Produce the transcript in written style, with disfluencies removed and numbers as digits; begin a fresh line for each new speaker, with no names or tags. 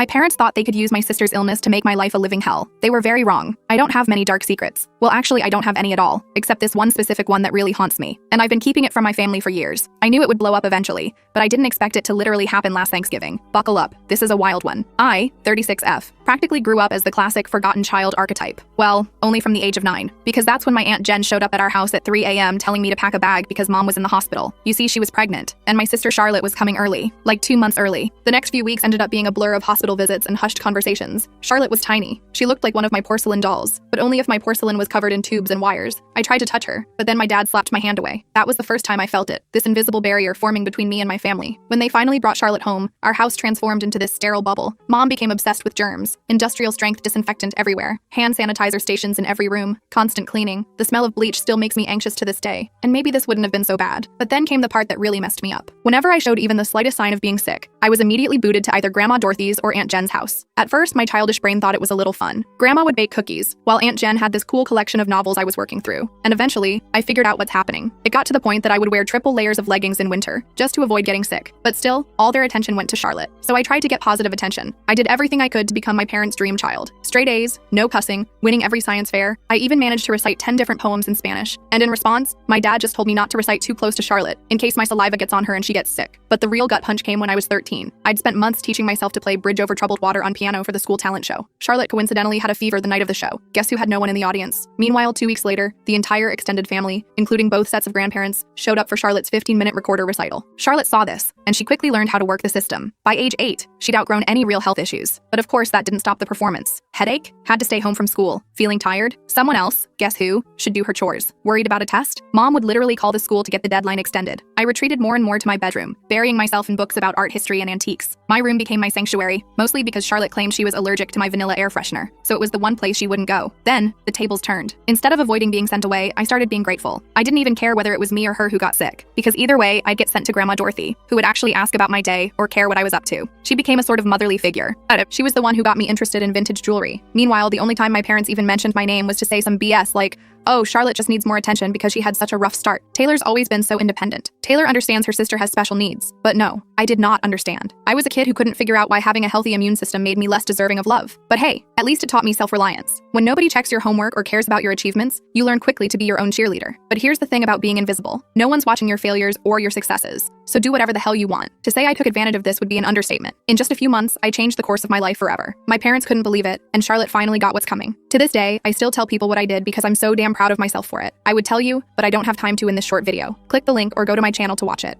My parents thought they could use my sister's illness to make my life a living hell. They were very wrong. I don't have many dark secrets. Well, actually, I don't have any at all, except this one specific one that really haunts me. And I've been keeping it from my family for years. I knew it would blow up eventually, but I didn't expect it to literally happen last Thanksgiving. Buckle up, this is a wild one. I, 36F, practically grew up as the classic forgotten child archetype. Well, only from the age of 9, because that's when my Aunt Jen showed up at our house at 3 a.m. telling me to pack a bag because Mom was in the hospital. You see, she was pregnant, and my sister Charlotte was coming early, like 2 months early. The next few weeks ended up being a blur of hospital visits and hushed conversations. Charlotte was tiny. She looked like one of my porcelain dolls, but only if my porcelain was covered in tubes and wires. I tried to touch her, but then my dad slapped my hand away. That was the first time I felt it, this invisible barrier forming between me and my family. When they finally brought Charlotte home, our house transformed into this sterile bubble. Mom became obsessed with germs, industrial strength disinfectant everywhere, hand sanitizer stations in every room, constant cleaning. The smell of bleach still makes me anxious to this day, and maybe this wouldn't have been so bad. But then came the part that really messed me up. Whenever I showed even the slightest sign of being sick, I was immediately booted to either Grandma Dorothy's or Aunt Jen's house. At first, my childish brain thought it was a little fun. Grandma would bake cookies, while Aunt Jen had this cool collection of novels I was working through. And eventually, I figured out what's happening. It got to the point that I would wear triple layers of leggings in winter, just to avoid getting sick. But still, all their attention went to Charlotte. So I tried to get positive attention. I did everything I could to become my parents' dream child. Straight A's, no cussing, winning every science fair. I even managed to recite 10 different poems in Spanish. And in response, my dad just told me not to recite too close to Charlotte, in case my saliva gets on her and she gets sick. But the real gut punch came when I was 13. I'd spent months teaching myself to play Bridge Over Troubled Water on piano for the school talent show. Charlotte coincidentally had a fever the night of the show. Guess who had no one in the audience? Meanwhile, 2 weeks later, the entire extended family, including both sets of grandparents, showed up for Charlotte's 15-minute recorder recital. Charlotte saw this, and she quickly learned how to work the system. By age 8, she'd outgrown any real health issues. But of course, that didn't stop the performance. Headache? Had to stay home from school. Feeling tired? Someone else, guess who, should do her chores. Worried about a test? Mom would literally call the school to get the deadline extended. I retreated more and more to my bedroom, burying myself in books about art history and antiques. My room became my sanctuary, mostly because Charlotte claimed she was allergic to my vanilla air freshener, so it was the one place she wouldn't go. Then, the tables turned. Instead of avoiding being sent away, I started being grateful. I didn't even care whether it was me or her who got sick, because either way, I'd get sent to Grandma Dorothy, who would actually ask about my day or care what I was up to. She became a sort of motherly figure. She was the one who got me interested in vintage jewelry. Meanwhile, the only time my parents even mentioned my name was to say some BS like, "Oh, Charlotte just needs more attention because she had such a rough start." Taylor's always been so independent. Taylor understands her sister has special needs. But no, I did not understand. I was a kid who couldn't figure out why having a healthy immune system made me less deserving of love. But hey, at least it taught me self-reliance. When nobody checks your homework or cares about your achievements, you learn quickly to be your own cheerleader. But here's the thing about being invisible. No one's watching your failures or your successes. So do whatever the hell you want. To say I took advantage of this would be an understatement. In just a few months, I changed the course of my life forever. My parents couldn't believe it, and Charlotte finally got what's coming. To this day, I still tell people what I did because I'm so damn proud of myself for it. I would tell you, but I don't have time to in this short video. Click the link or go to my channel to watch it.